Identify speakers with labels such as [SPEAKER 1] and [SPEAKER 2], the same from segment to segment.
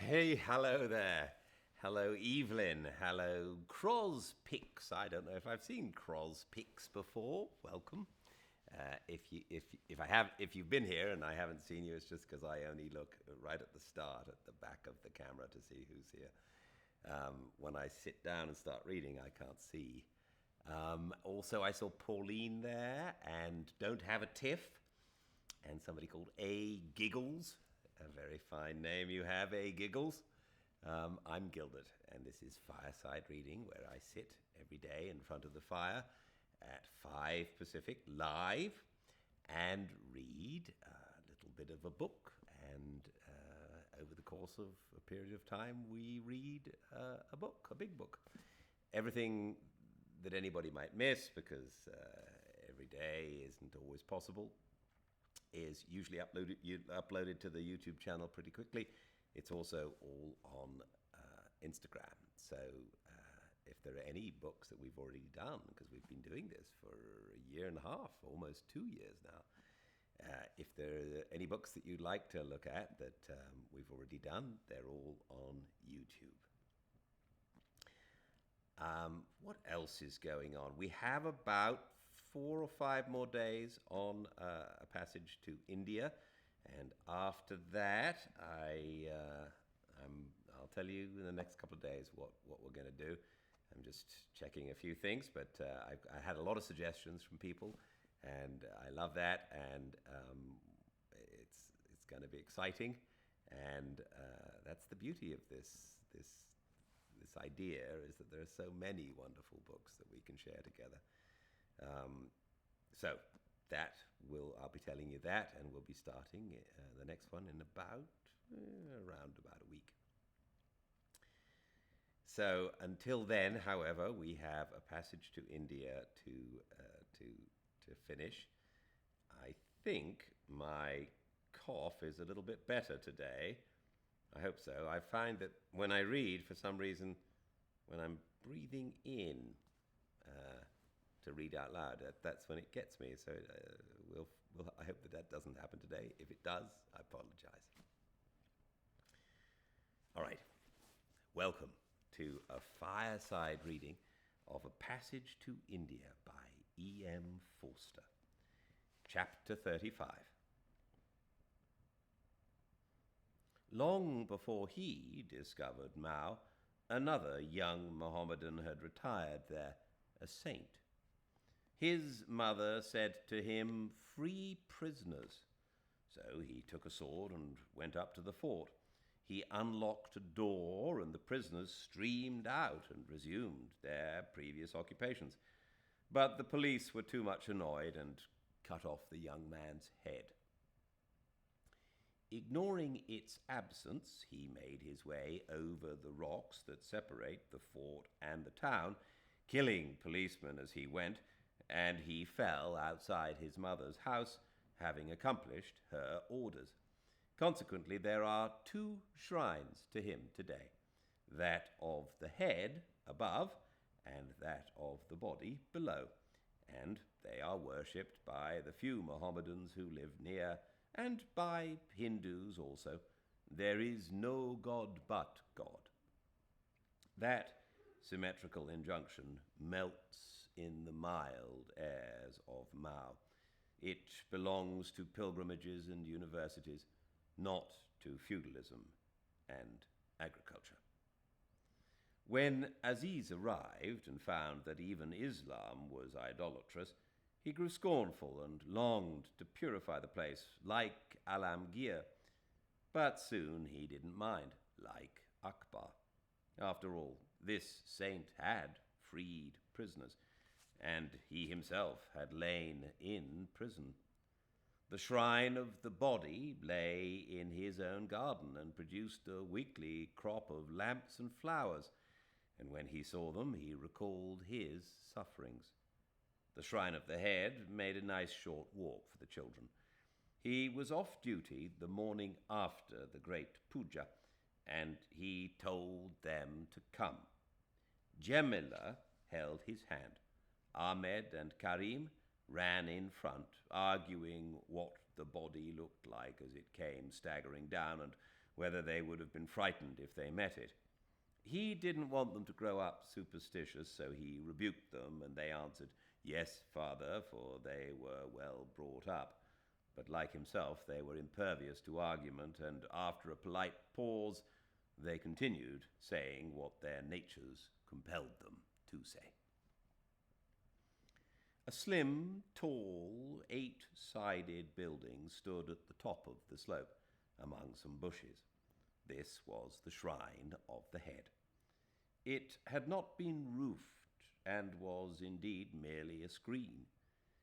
[SPEAKER 1] Hey, hello there. Hello, Evelyn. Hello, Crozpix. I don't know if I've seen Crozpix before. Welcome. If you've been here and I haven't seen you, it's just because I only look right at the start, at the back of the camera, to see who's here. When I sit down and start reading, I can't see. Also, I saw Pauline there, and Don't Have a Tiff, and somebody called A Giggles. A very fine name you have, A Giggles. I'm Gildart, and this is Fireside Reading, where I sit every day in front of the fire at 5 Pacific live and read a little bit of a book. And over the course of a period of time, we read a book, a big book. Everything that anybody might miss, because every day isn't always possible, is usually uploaded to the YouTube channel pretty quickly. It's also all on Instagram. So if there are any books that we've already done, because we've been doing this for a year and a half, almost 2 years now, if there are any books that you'd like to look at that we've already done, they're all on YouTube. What else is going on? We have about 4 or 5 more days on a passage to India, and after that, I'll tell you in the next couple of days what we're going to do. I'm just checking a few things, but I had a lot of suggestions from people, and I love that, and it's going to be exciting, and that's the beauty of this idea, is that there are so many wonderful books that we can share together. So I'll be telling you that, and we'll be starting the next one in around about a week. So until then, however, we have a passage to India to finish. I think my cough is a little bit better today. I hope so. I find that when I read, for some reason, when I'm breathing in to read out loud, that's when it gets me. So I hope that doesn't happen today. If it does, I apologize. All right. Welcome to a fireside reading of A Passage to India by E.M. Forster. Chapter 35. Long before he discovered Mao, another young Mohammedan had retired there, a saint. His mother said to him, "Free prisoners." So he took a sword and went up to the fort. He unlocked a door, and the prisoners streamed out and resumed their previous occupations. But the police were too much annoyed and cut off the young man's head. Ignoring its absence, he made his way over the rocks that separate the fort and the town, killing policemen as he went, and he fell outside his mother's house, having accomplished her orders. Consequently, there are 2 shrines to him today, that of the head above and that of the body below, and they are worshipped by the few Mohammedans who live near, and by Hindus also. There is no God but God. That symmetrical injunction melts in the mild airs of Mao. It belongs to pilgrimages and universities, not to feudalism and agriculture. When Aziz arrived and found that even Islam was idolatrous, he grew scornful and longed to purify the place like Alamgir. But soon he didn't mind, like Akbar. After all, this saint had freed prisoners, and he himself had lain in prison. The shrine of the body lay in his own garden and produced a weekly crop of lamps and flowers, and when he saw them, he recalled his sufferings. The shrine of the head made a nice short walk for the children. He was off duty the morning after the great puja, and he told them to come. Jamila held his hand. Ahmed and Karim ran in front, arguing what the body looked like as it came staggering down, and whether they would have been frightened if they met it. He didn't want them to grow up superstitious, so he rebuked them, and they answered, "Yes, Father," for they were well brought up. But like himself, they were impervious to argument, and after a polite pause, they continued saying what their natures compelled them to say. A slim, tall, 8-sided building stood at the top of the slope, among some bushes. This was the shrine of the head. It had not been roofed, and was indeed merely a screen.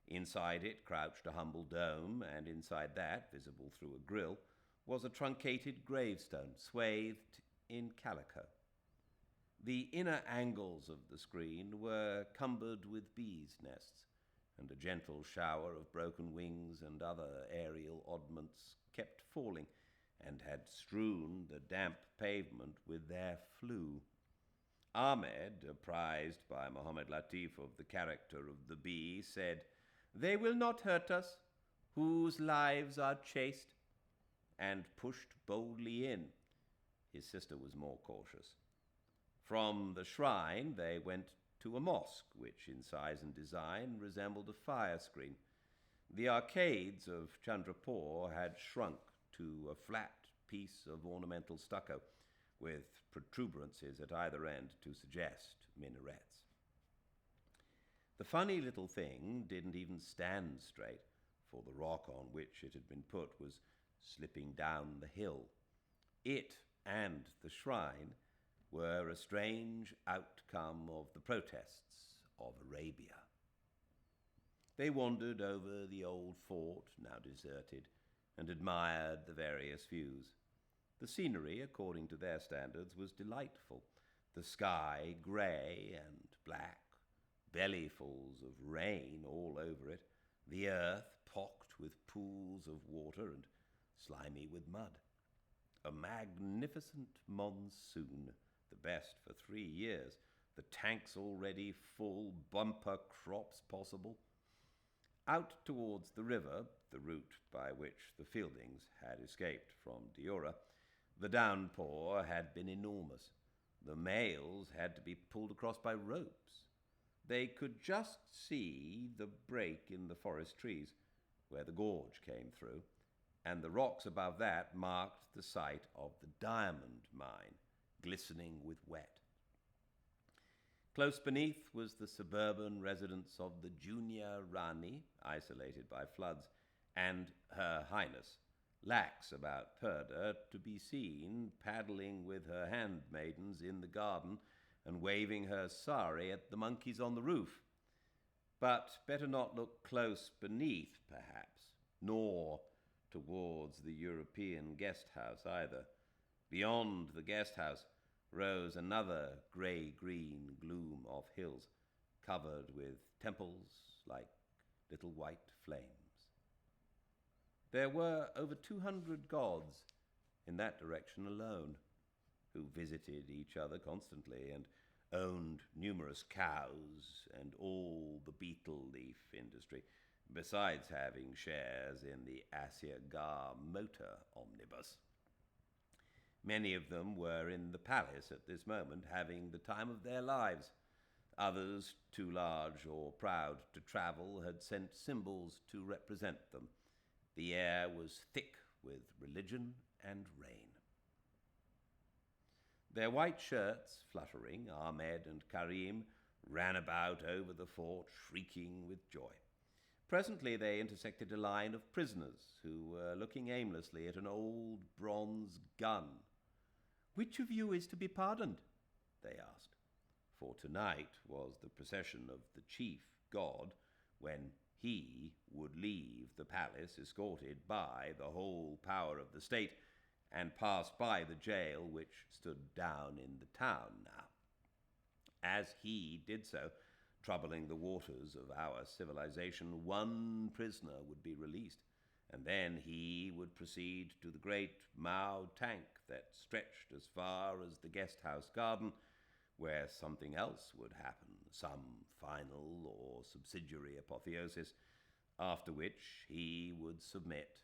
[SPEAKER 1] Inside it crouched a humble dome, and inside that, visible through a grille, was a truncated gravestone swathed in calico. The inner angles of the screen were cumbered with bees' nests, and a gentle shower of broken wings and other aerial oddments kept falling, and had strewn the damp pavement with their flue. Ahmed, apprised by Mohammed Latif of the character of the bee, said, "They will not hurt us, whose lives are chaste," and pushed boldly in. His sister was more cautious. From the shrine they went to a mosque, which in size and design resembled a fire screen. The arcades of Chandrapur had shrunk to a flat piece of ornamental stucco, with protuberances at either end to suggest minarets. The funny little thing didn't even stand straight, for the rock on which it had been put was slipping down the hill. It and the shrine were a strange outcome of the protests of Arabia. They wandered over the old fort, now deserted, and admired the various views. The scenery, according to their standards, was delightful. The sky grey and black, bellyfuls of rain all over it, the earth pocked with pools of water and slimy with mud. A magnificent monsoon, the best for 3 years, the tanks already full, bumper crops possible. Out towards the river, the route by which the Fieldings had escaped from Deora, the downpour had been enormous. The mails had to be pulled across by ropes. They could just see the break in the forest trees, where the gorge came through, and the rocks above that marked the site of the diamond mine, glistening with wet. Close beneath was the suburban residence of the Junior Rani, isolated by floods, and Her Highness, lax about Purdah, to be seen paddling with her handmaidens in the garden and waving her sari at the monkeys on the roof. But better not look close beneath, perhaps, nor towards the European guest house either. Beyond the guest house rose another grey-green gloom of hills, covered with temples like little white flames. There were over 200 gods in that direction alone, who visited each other constantly and owned numerous cows and all the beetle leaf industry, besides having shares in the Asya Gar motor omnibus. Many of them were in the palace at this moment, having the time of their lives. Others, too large or proud to travel, had sent symbols to represent them. The air was thick with religion and rain. Their white shirts fluttering, Ahmed and Karim ran about over the fort, shrieking with joy. Presently they intersected a line of prisoners who were looking aimlessly at an old bronze gun. "Which of you is to be pardoned?" they asked. For tonight was the procession of the chief god, when he would leave the palace escorted by the whole power of the state and pass by the jail which stood down in the town now. As he did so, troubling the waters of our civilization, one prisoner would be released, and then he would proceed to the great Mao tank that stretched as far as the guest house garden, where something else would happen, some final or subsidiary apotheosis, after which he would submit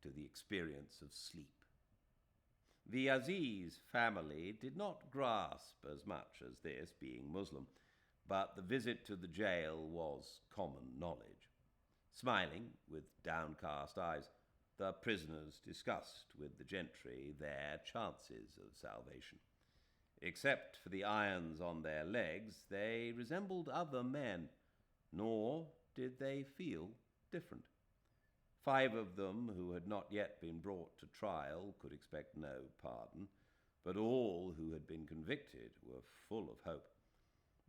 [SPEAKER 1] to the experience of sleep. The Aziz family did not grasp as much as this, being Muslim, but the visit to the jail was common knowledge. Smiling, with downcast eyes, the prisoners discussed with the gentry their chances of salvation. Except for the irons on their legs, they resembled other men, nor did they feel different. 5 of them, who had not yet been brought to trial, could expect no pardon, but all who had been convicted were full of hope.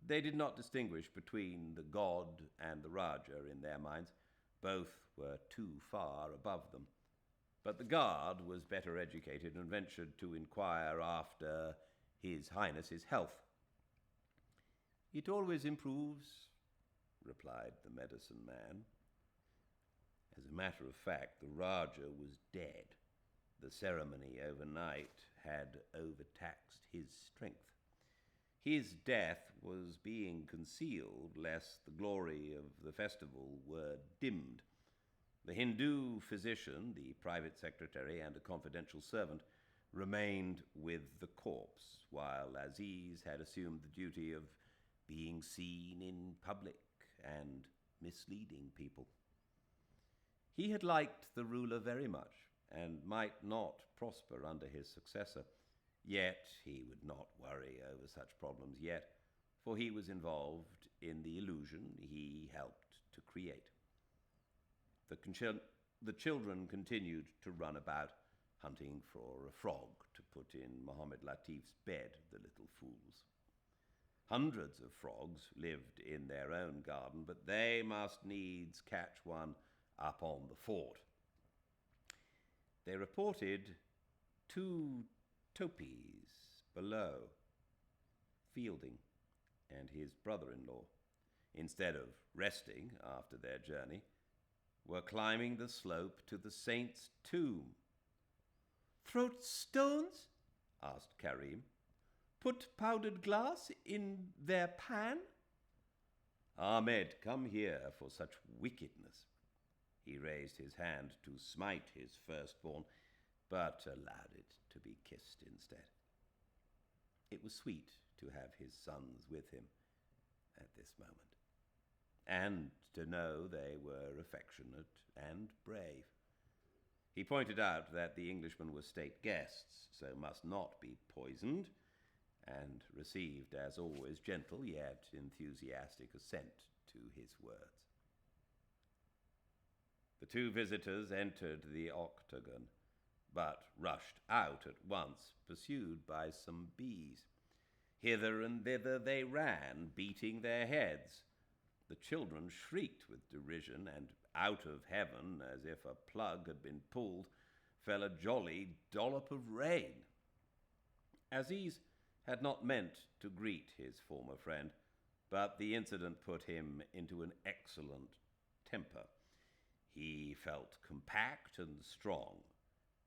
[SPEAKER 1] They did not distinguish between the god and the Raja in their minds. Both were too far above them. But the guard was better educated and ventured to inquire after His Highness's health. "It always improves," replied the medicine man. As a matter of fact, the Raja was dead. The ceremony overnight had overtaxed his strength. His death was being concealed lest the glory of the festival were dimmed. The Hindu physician, the private secretary, and a confidential servant remained with the corpse, while Aziz had assumed the duty of being seen in public and misleading people. He had liked the ruler very much, and might not prosper under his successor. Yet he would not worry over such problems yet, for he was involved in the illusion he helped to create. The children continued to run about, hunting for a frog to put in Mohammed Latif's bed, the little fools. Hundreds of frogs lived in their own garden, but they must needs catch one up on the fort. They reported 2 topies below, Fielding and his brother-in-law, instead of resting after their journey, were climbing the slope to the saint's tomb. "Throat stones?" asked Karim. "Put powdered glass in their pan?" "Ahmed, come here for such wickedness." He raised his hand to smite his firstborn, but allowed it to be kissed instead. It was sweet to have his sons with him at this moment, and to know they were affectionate and brave. He pointed out that the Englishmen were state guests, so must not be poisoned, and received, as always, gentle yet enthusiastic assent to his words. The 2 visitors entered the octagon, but rushed out at once, pursued by some bees. Hither and thither they ran, beating their heads. The children shrieked with derision, and out of heaven, as if a plug had been pulled, fell a jolly dollop of rain. Aziz had not meant to greet his former friend, but the incident put him into an excellent temper. He felt compact and strong.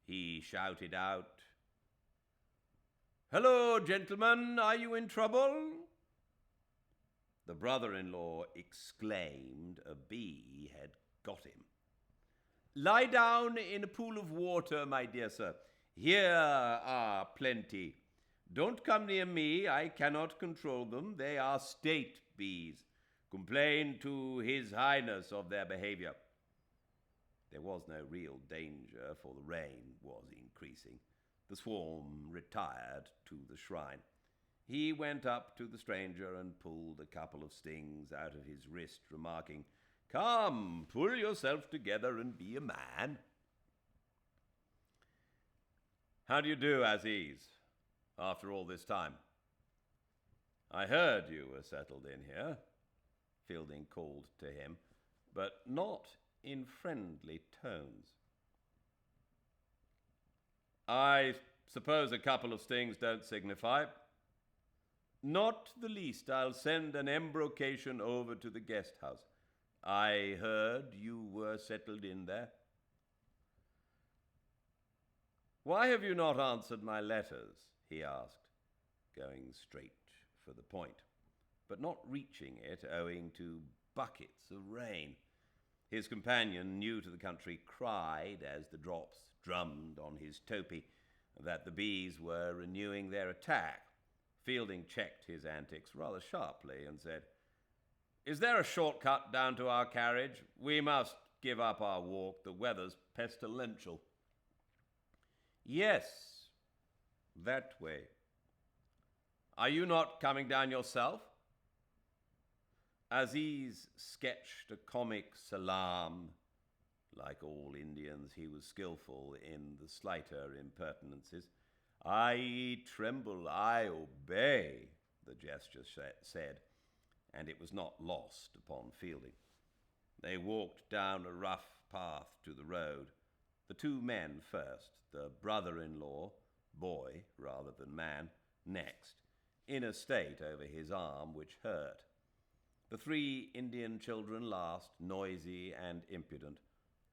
[SPEAKER 1] He shouted out, "Hello, gentlemen, are you in trouble?" The brother-in-law exclaimed a bee had got him. "Lie down in a pool of water, my dear sir. Here are plenty. Don't come near me, I cannot control them. They are state bees. Complain to His Highness of their behavior." There was no real danger, for the rain was increasing. The swarm retired to the shrine. He went up to the stranger and pulled a couple of stings out of his wrist, remarking, "Come, pull yourself together and be a man." "How do you do, Aziz, after all this time? I heard you were settled in here," Fielding called to him, but not in friendly tones. "I suppose a couple of stings don't signify." "Not the least. I'll send an embrocation over to the guest house. I heard you were settled in there." "Why have you not answered my letters?" he asked, going straight for the point, but not reaching it owing to buckets of rain. His companion, new to the country, cried as the drops drummed on his topi, that the bees were renewing their attack. Fielding checked his antics rather sharply and said, "Is there a shortcut down to our carriage? We must give up our walk. The weather's pestilential." "Yes, that way. Are you not coming down yourself?" Aziz sketched a comic salaam. Like all Indians, he was skillful in the slighter impertinences. "I tremble, I obey," the gesture said, and it was not lost upon Fielding. They walked down a rough path to the road, the two men first, the brother-in-law, boy rather than man, next, in a state over his arm which hurt. The three Indian children last, noisy and impudent,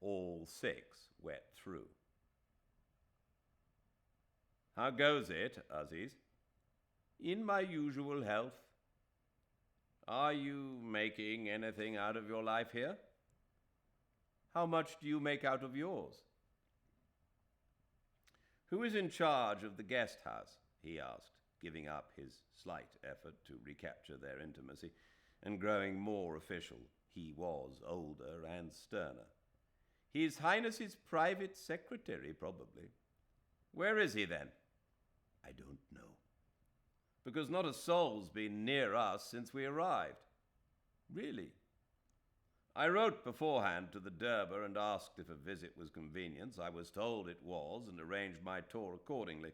[SPEAKER 1] all six wet through. "How goes it, Aziz?" "In my usual health." "Are you making anything out of your life here?" "How much do you make out of yours?" "Who is in charge of the guest house?" he asked, giving up his slight effort to recapture their intimacy, and growing more official. He was older and sterner. "His Highness's private secretary, probably." "Where is he, then?" "I don't know." "Because not a soul's been near us since we arrived." "Really?" "I wrote beforehand to the Durbar and asked if a visit was convenient. I was told it was and arranged my tour accordingly.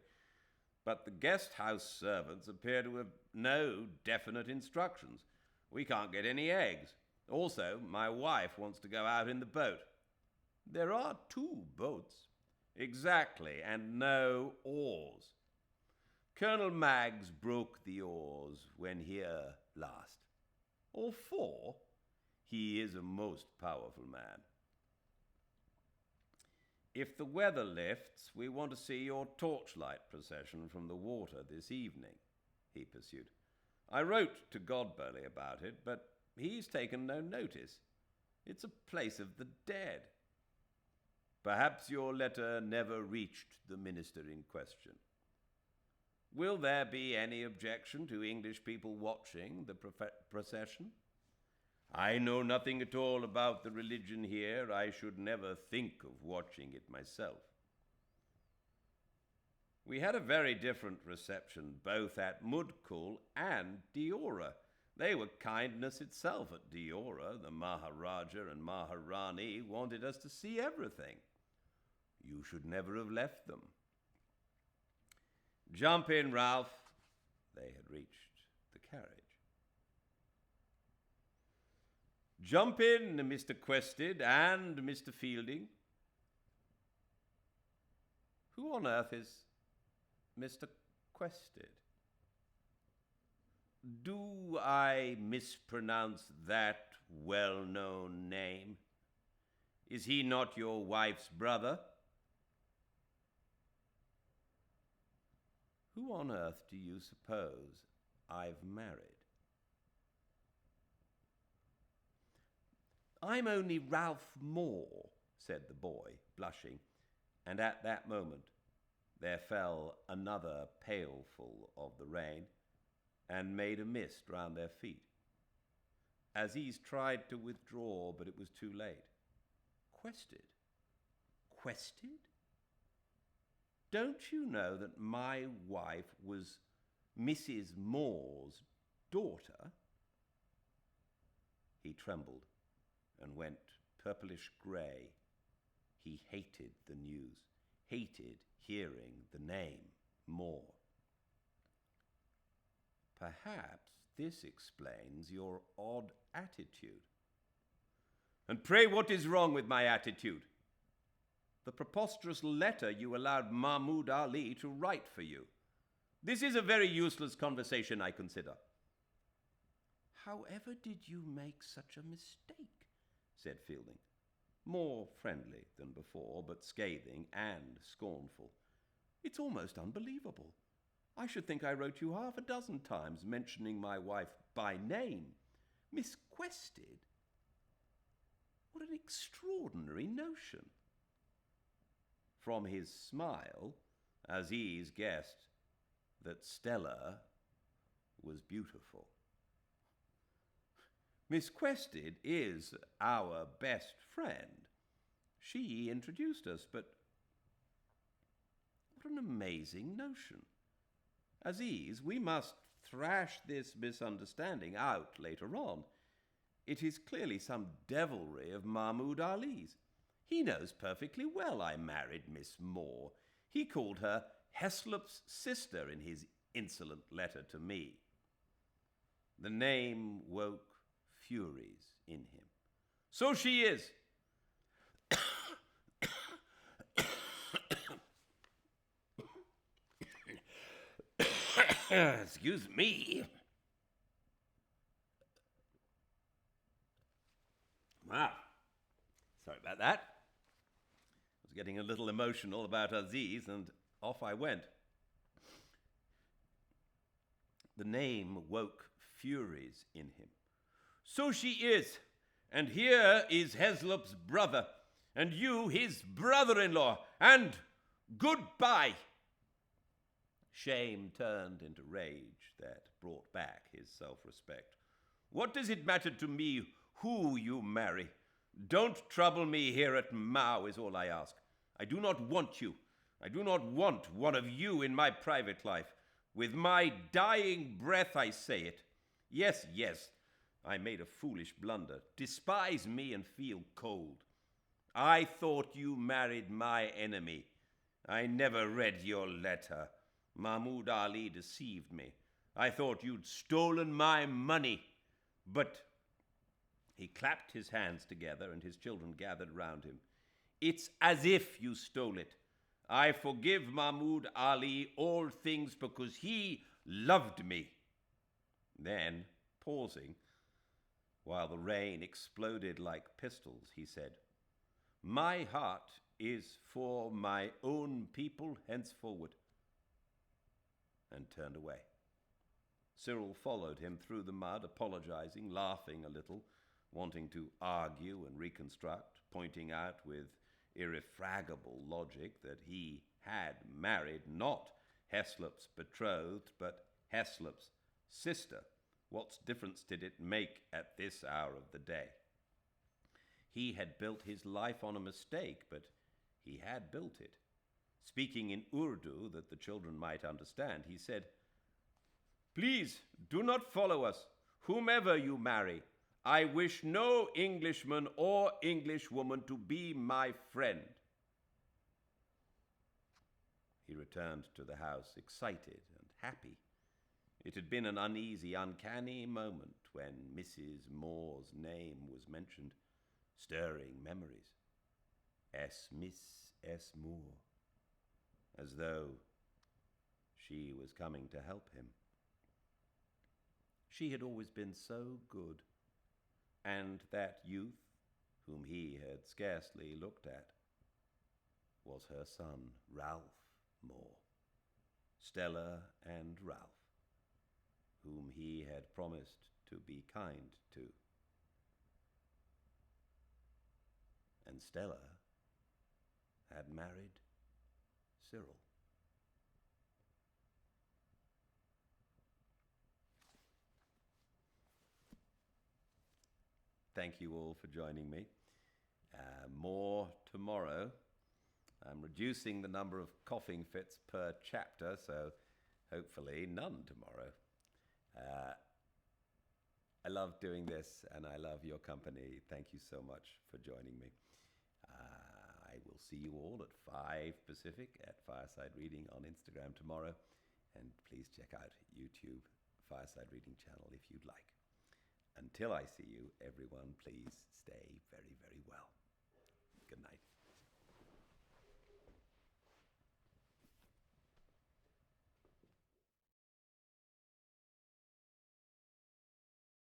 [SPEAKER 1] But the guest house servants appear to have no definite instructions. We can't get any eggs. Also, my wife wants to go out in the boat." "There are 2 boats." "Exactly, and no oars. Colonel Maggs broke the oars when here last." "All 4? He is a most powerful man." "If the weather lifts, we want to see your torchlight procession from the water this evening," he pursued. "I wrote to Godberley about it, but he's taken no notice. It's a place of the dead. Perhaps your letter never reached the minister in question. Will there be any objection to English people watching the procession?" "I know nothing at all about the religion here. I should never think of watching it myself." "We had a very different reception both at Mudkul and Deora. They were kindness itself at Deora. The Maharaja and Maharani wanted us to see everything." "You should never have left them." "Jump in, Ralph." They had reached the carriage. "Jump in, Mr. Quested and Mr. Fielding." "Who on earth is Mr. Quested?" "Do I mispronounce that well-known name? Is he not your wife's brother?" "Who on earth do you suppose I've married?" "I'm only Ralph Moore," said the boy, blushing, and at that moment there fell another pailful of the rain and made a mist round their feet. Aziz tried to withdraw, but it was too late. "Quested? Quested? Don't you know that my wife was Mrs. Moore's daughter?" He trembled and went purplish grey. He hated the news, hated hearing the name Moore. "Perhaps this explains your odd attitude." "And pray what is wrong with my attitude?" "The preposterous letter you allowed Mahmud Ali to write for you. This is a very useless conversation, I consider." "However did you make such a mistake?" said Fielding, more friendly than before, but scathing and scornful. "It's almost unbelievable. I should think I wrote you 6 times mentioning my wife by name. Miss Quested? What an extraordinary notion." From his smile, Aziz guessed that Stella was beautiful. Miss Quested is our best friend. She introduced us, but what an amazing notion. Aziz, we must thrash this misunderstanding out later on. It is clearly some devilry of Mahmud Ali's. He knows perfectly well I married Miss Moore. He called her Heslop's sister in his insolent letter to me. The name woke furies in him. So she is. Excuse me. Wow. Sorry about that. I was getting a little emotional about Aziz, and off I went. The name woke furies in him. So she is, and here is Heslop's brother, and you his brother-in-law, and goodbye. Shame turned into rage that brought back his self-respect. What does it matter to me who you marry? Don't trouble me here at Mao is all I ask. I do not want you. I do not want one of you in my private life. With my dying breath I say it. Yes, yes, I made a foolish blunder. Despise me and feel cold. I thought you married my enemy. I never read your letter. Mahmud Ali deceived me. I thought you'd stolen my money. But he clapped his hands together and his children gathered round him. It's as if you stole it. I forgive Mahmud Ali all things because he loved me. Then, pausing, while the rain exploded like pistols, he said, My heart is for my own people henceforward, and turned away. Cyril followed him through the mud, apologizing, laughing a little, wanting to argue and reconstruct, pointing out with irrefragable logic that he had married not Heslop's betrothed, but Heslop's sister. What difference did it make at this hour of the day? He had built his life on a mistake, but he had built it. Speaking in Urdu that the children might understand, he said, Please do not follow us, whomever you marry. I wish no Englishman or Englishwoman to be my friend. He returned to the house excited and happy. It had been an uneasy, uncanny moment when Mrs. Moore's name was mentioned, stirring memories. Miss S. Moore, as though she was coming to help him. She had always been so good, and that youth, whom he had scarcely looked at, was her son, Ralph Moore. Stella and Ralph, whom he had promised to be kind to. And Stella had married Cyril. Thank you all for joining me. More tomorrow. I'm reducing the number of coughing fits per chapter, so hopefully none tomorrow. I love doing this, and I love your company. Thank you so much for joining me. I will see you all at 5 Pacific at Fireside Reading on Instagram tomorrow. And please check out YouTube Fireside Reading channel if you'd like. Until I see you, everyone, please stay very, very well.